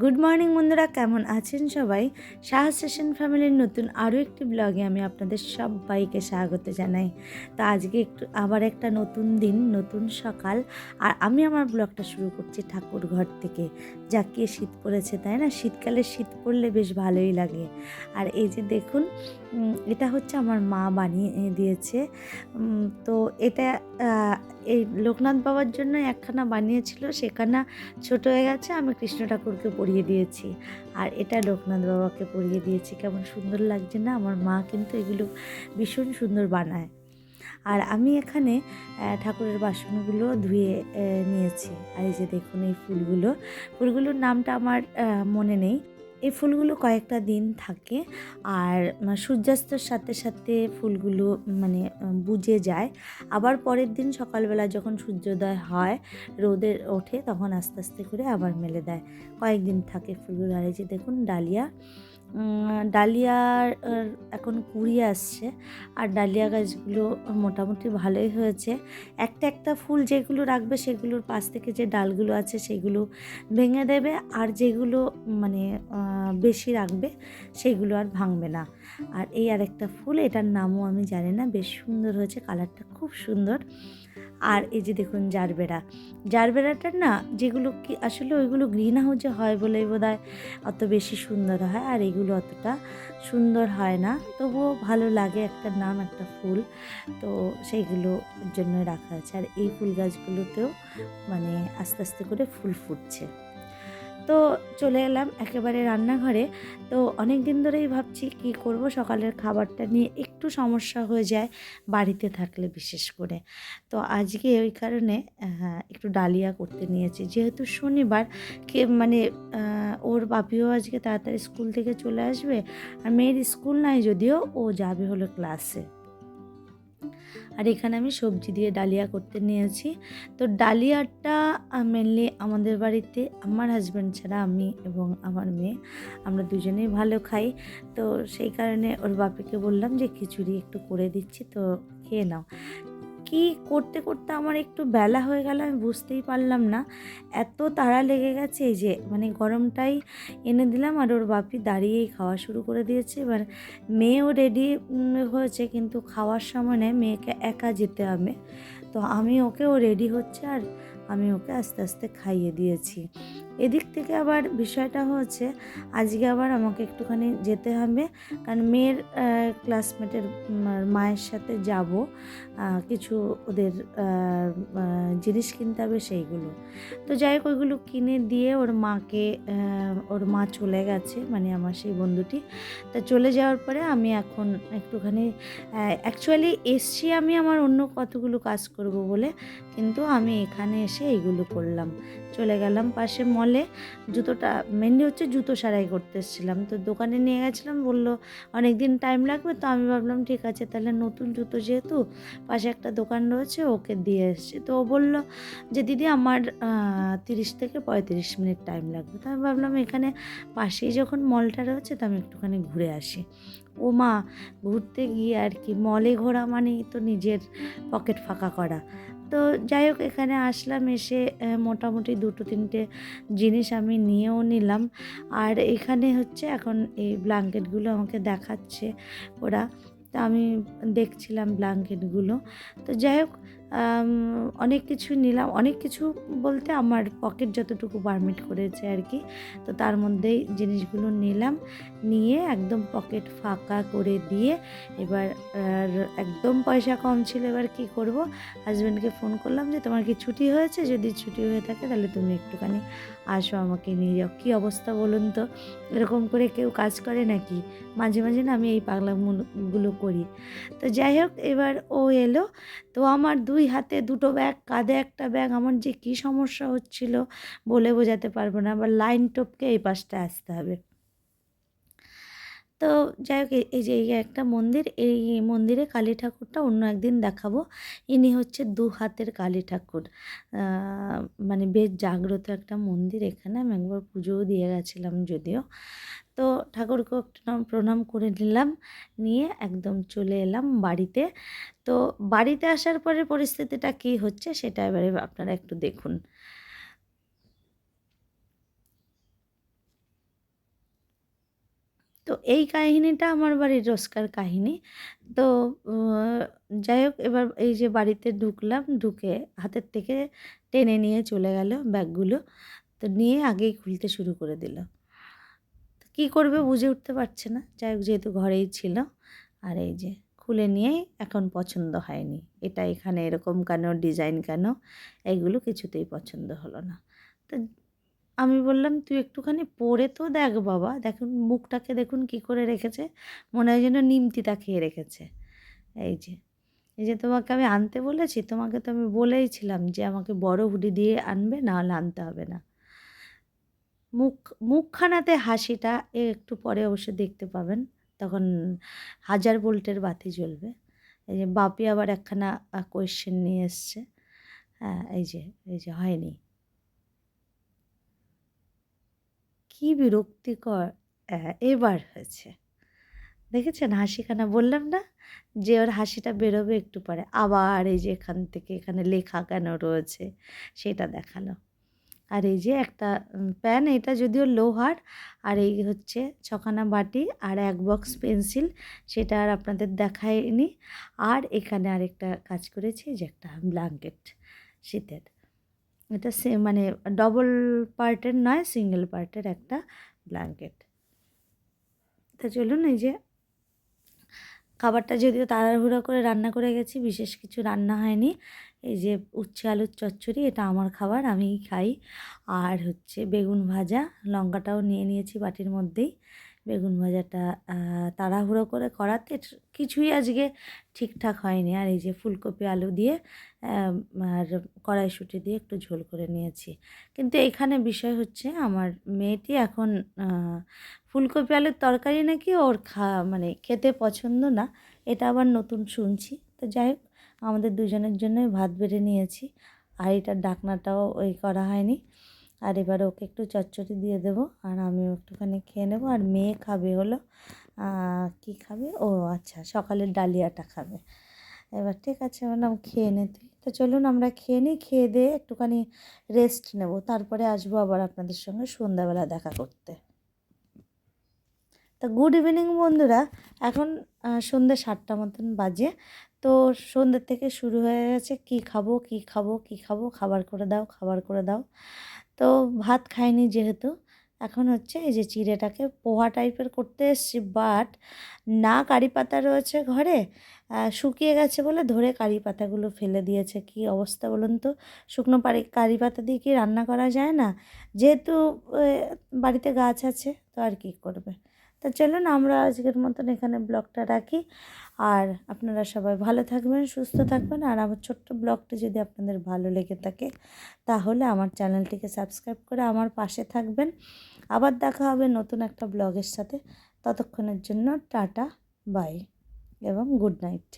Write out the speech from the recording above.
Good morning বন্ধুরা, কেমন আছেন সবাই? সাহা সেশন ফ্যামিলির নতুন আরও একটি ব্লগে আমি আপনাদের সবাইকে স্বাগত জানাই। তো আজকে আবার একটা নতুন দিন, নতুন সকাল, আর আমি আমার ব্লগটা শুরু করছি ঠাকুর ঘর থেকে। জাঁকিয়ে শীত পড়েছে, তাই না? শীতকালে শীত পড়লে বেশ ভালোই লাগে। আর এই যে দেখুন, এটা হচ্ছে আমার মা বানিয়ে দিয়েছে। তো এটা এই লোকনাথ বাবার জন্য একখানা বানিয়েছিল, সেখানা ছোট হয়ে গেছে, আমি কৃষ্ণ ঠাকুরকে পরিয়ে দিয়েছি। আর এটা লোকনাথ বাবাকে পরিয়ে দিয়েছি। কেমন সুন্দর লাগছে না? আমার মা কিন্তু এগুলো ভীষণ সুন্দর বানায়। আর আমি এখানে ঠাকুরের বাসনগুলো ধুয়ে নিয়েছি। আর এই যে দেখুন, এই ফুলগুলোর নামটা আমার মনে নেই। এই ফুলগুলো কয়েকটা দিন থাকে, আর সূর্যাস্তর সাথে সাথে ফুলগুলো মানে বুঝে যায়। আবার পরের দিন সকালবেলা যখন সূর্যোদয় হয়, রোদের ওঠে, তখন আস্তে আস্তে করে আবার মেলে দেয়। কয়েকদিন থাকে ফুলগুলো। আর এই যে দেখুন, ডালিয়ার এখন কুড়ি আসছে, আর ডালিয়া গাছগুলো মোটামুটি ভালোই হয়েছে। একটা একটা ফুল যেগুলো রাখবে, সেগুলোর পাশ থেকে যে ডালগুলো আছে সেগুলো ভেঙে দেবে, আর যেগুলো মানে বেশি রাখবে সেগুলো আর ভাঙবে না। আর এই আরেকটা ফুল, এটার নামও আমি জানি না, বেশ সুন্দর হয়েছে, কালারটা খুব সুন্দর। আর এই যে দেখুন, জারবেরাটা না, যেগুলো কি আসলে ওইগুলো গ্রিন হাউসে হয় বলেই বোধহয় অত বেশি সুন্দর হয়, আর এগুলো অতটা সুন্দর হয় না, তবুও ভালো লাগে, একটা নাম, একটা ফুল, তো সেইগুলোর জন্য রাখা আছে। আর এই ফুল গাছগুলোতেও মানে আস্তে আস্তে করে ফুল ফুটছে। তো চলে এলাম একেবারে রান্নাঘরে। তো অনেক দিন ধরেই ভাবছি কি করব, সকালের খাবারটা নিয়ে একটু সমস্যা হয়ে যায় বাড়িতে থাকলে বিশেষ করে। তো আজকে ওই কারণে একটু ডালিয়া করতে নিয়েছি, যেহেতু শনিবার। মানে ওর বাপিও আজকে তাড়াতাড়ি স্কুল থেকে চলে আসবে, আর মেয়ের স্কুল নাই যদিও, ও যাবে হলো ক্লাসে। আর এখানে আমি সবজি দিয়ে ডালিয়া করতে নিয়েছি। তো ডালিয়াটা মেনলি আমাদের বাড়িতে আমার হাজব্যান্ড ছাড়া আমি এবং আমার মেয়ে, আমরা দুজনেই ভালো খাই। তো সেই কারণে ওর বাপিকে বললাম যে খিচুড়ি একটু করে দিচ্ছি, তো খেয়ে নাও। কি করতে করতে আমার একটু বেলা হয়ে গেল, আমি বুঝতেই পারলাম না, এত তাড়া লেগে গেছে। এই যে মানে গরমটাই এনে দিলাম, আর ওর বাপি দাঁড়িয়েই খাওয়া শুরু করে দিয়েছে। এবার মেয়েও রেডি হয়েছে, কিন্তু খাওয়ার সময় নেই, মেয়েকে একা যেতে হবে। তো ওকেও রেডি হচ্ছে, আর আমি ওকে আস্তে আস্তে খাইয়ে দিয়েছি। এদিক থেকে আবার বিষয়টা হচ্ছে, আজকে আবার আমাকে একটুখানি যেতে হবে, কারণ মেয়ের ক্লাসমেটের মায়ের সাথে যাব, কিছু ওদের জিনিস কিনতে হবে সেইগুলো। তো যাই হোক, ওইগুলো কিনে দিয়ে ওর মা চলে গেছে, মানে আমার সেই বন্ধুটি। তা চলে যাওয়ার পরে আমি এখন একটুখানি অ্যাকচুয়ালি এসছি আমি আমার অন্য কতগুলো কাজ করব বলে, কিন্তু আমি এখানে এসে এইগুলো করলাম। চলে গেলাম পাশে মলে, জুতোটা মেনলি হচ্ছে জুতো সেলাই করতে এসেছিলাম। তো দোকানে নিয়ে গেছিলাম, বললো অনেক দিন টাইম লাগবে, তো আমি ভাবলাম ঠিক আছে, তাহলে নতুন জুতো যেহেতু, পাশে একটা দোকান রয়েছে, ওকে দিয়ে এসেছি। তো ও বললো যে দিদি আমার 30 থেকে 35 মিনিট টাইম লাগবে। তো আমি ভাবলাম এখানে পাশেই যখন মলটা রয়েছে, তো আমি একটুখানি ঘুরে আসি। ও মা, ঘুরতে গিয়ে আর কি, মলে ঘোরা মানেই তো নিজের পকেট ফাঁকা করা। তো যাই হোক, এখানে আসলাম, এসে মোটামুটি 2-3টে জিনিস আমি নিয়েও নিলাম। আর এখানে হচ্ছে এখন এই ব্ল্যাঙ্কেটগুলো আমাকে দেখাচ্ছে ওরা, তা আমি দেখছিলাম ব্ল্যাঙ্কেটগুলো। তো যাই হোক, অনেক কিছু নিলাম, অনেক কিছু বলতে আমার পকেট যতটুকু পারমিট করেছে আর কি। তো তার মধ্যেই জিনিসগুলো নিলাম, নিয়ে একদম পকেট ফাঁকা করে দিয়ে, এবার একদম পয়সা কম ছিল, এবার কি করব, হাজব্যান্ডকে ফোন করলাম যে তোমার কি ছুটি হয়েছে, যদি ছুটি হয়ে থাকে তাহলে তুমি একটুখানি আসো, আমাকে নিয়ে যাও। কী অবস্থা বলুন তো, এরকম করে কেউ কাজ করে নাকি? মাঝে মাঝে না আমি এই পাগলামোগুলো করি। তো যাই হোক, এবার ও এলো, তো আমার 2 হাতে 2টো ব্যাগ, কাঁধে একটা ব্যাগ, আমার যে কী সমস্যা হচ্ছিল বলে বোঝাতে পারবো না। আবার লাইন টপকে এই পাশটা আসতে হবে। তো যাই হোক, এই যে এই একটা মন্দির, এই মন্দিরে কালী ঠাকুরটা অন্য একদিন দেখাবো। ইনি হচ্ছে 2 হাতের কালী ঠাকুর। মানে বেশ জাগ্রত একটা মন্দির, এখানে আমি একবার পুজোও দিয়ে গেছিলাম যদিও। তো ঠাকুরকেও একটু প্রণাম করে নিলাম, নিয়ে একদম চলে এলাম বাড়িতে। তো বাড়িতে আসার পরে পরিস্থিতিটা কী হচ্ছে সেটা এবারে আপনারা একটু দেখুন। এই কাহিনিটা আমার বাড়ির রোজকার কাহিনী। তো যাই হোক, এবার এই যে বাড়িতে ঢুকলাম, ঢুকে হাতের থেকে টেনে নিয়ে চলে গেল ব্যাগগুলো। তো নিয়ে আগেই খুলতে শুরু করে দিল। তো কী করবে বুঝে উঠতে পারছে না। যাই হোক, যেহেতু ঘরেই ছিল, আর এই যে খুলে নিয়েই এখন পছন্দ হয়নি, এটা এখানে এরকম কেন, ডিজাইন কেন, এইগুলো কিছুতেই পছন্দ হলো না। তো আমি বললাম, তুই একটুখানি পরে তো দেখ বাবা, দেখুন মুখটাকে দেখুন কী করে রেখেছে, মনে হয় যেন নিমতিতা খেয়ে রেখেছে। এই যে এই যে তোমাকে আমি আনতে বলেছি, তোমাকে তো আমি বলেইছিলাম যে আমাকে বড় হুডি দিয়ে আনবে, নাহলে আনতে হবে না। মুখখানাতে হাসিটা একটু পরে অবশ্য দেখতে পাবেন, তখন 1000 ভোল্টের বাতি জ্বলবে। এই যে বাপি আবার একখানা কোয়েশ্চেন নিয়ে এসছে। হ্যাঁ, এই যে হয়নি, কি বিরক্তিকর। এবার হয়েছে, দেখেছেন হাসিখানা, বললাম না যে ওর হাসিটা বেরোবে একটু পরে। আবার এই যে এখান থেকে এখানে লেখা কেন রয়েছে সেটা দেখালো। আর এই যে একটা প্যান, এটা যদিও লোহার, আর এই হচ্ছে 6খানা বাটি আর 1 বক্স পেন্সিল, সেটা আর আপনাদের দেখাইনি। আর এখানে আরেকটা কাজ করেছি, যে একটা ব্ল্যাঙ্কেট শীতের, এটা মানে ডবল পার্টের নয়, সিঙ্গেল পার্টের একটা ব্ল্যাঙ্কেট। তা চলুন, এই যে খাবারটা যদিও তাড়াহুড়ো করে রান্না করে গেছি, বিশেষ কিছু রান্না হয়নি। এই যে উচ্ছে আলুর চচ্চড়ি, এটা আমার খাবার, আমিই খাই। আর হচ্ছে বেগুন ভাজা, লঙ্কাটাও নিয়ে নিয়েছি বাটির মধ্যেই। বেগুন ভাজাটা তাড়াহুড়ো করে করাতে কিছুই আজকে ঠিকঠাক হয়নি। আর এই যে ফুলকপি আলু দিয়ে আর কড়াইশুঁটি দিয়ে একটু ঝোল করে নিয়েছি। কিন্তু এখানে বিষয় হচ্ছে, আমার মেয়েটি এখন ফুলকপি আলুর তরকারি নাকি ওর মানে খেতে পছন্দ না, এটা আবার নতুন শুনছি। তো যাই হোক, আমাদের দুজনের জন্যই ভাত বেড়ে নিয়েছি, আর এটার ঢাকনাটাও ওই করা হয়নি। আর এবার ওকে একটু চচ্চড়ি দিয়ে দেবো, আর আমিও একটুখানি খেয়ে নেবো। আর মেয়ে খাবে হলো কি খাবে, ও আচ্ছা, সকালের ডালিয়াটা খাবে। এবার ঠিক আছে, বললাম খেয়ে নে তুই। তো চলুন আমরা খেয়ে নিই, খেয়ে দিয়ে একটুখানি রেস্ট নেব, তারপরে আসবো আবার আপনাদের সঙ্গে সন্ধ্যাবেলা দেখা করতে। তো গুড ইভিনিং বন্ধুরা, এখন সন্ধ্যে 7টা মতন বাজে। তো সন্ধ্যের থেকে শুরু হয়ে গেছে, কি খাবো কি খাবো কি খাবো, খাবার করে দাও খাবার করে দাও। তো ভাত খাইনি যেহেতু, এখন হচ্ছে এই যে চিড়েটাকে পোহা টাইপের করতে এসছি, বাট না কারি পাতা রয়েছে ঘরে, শুকিয়ে গেছে বলে ধরে কারি পাতাগুলো ফেলে দিয়েছে। কি অবস্থা বলুন তো, শুকনো কারি পাতা দিয়ে কি রান্না করা যায় না? যেহেতু বাড়িতে গাছ আছে, তো আর কি করবে। তা চলুন আমরা আজকের মতন এখানে ব্লগটা রাখি। আর আপনারা সবাই ভালো থাকবেন, সুস্থ থাকবেন। আর আমার ছোট্ট ব্লগটি যদি আপনাদের ভালো লেগে থাকে, তাহলে আমার চ্যানেলটিকে সাবস্ক্রাইব করে আমার পাশে থাকবেন। আবার দেখা হবে নতুন একটা ব্লগের সাথে। ততক্ষণের জন্য টাটা, বাই এবং গুড নাইট।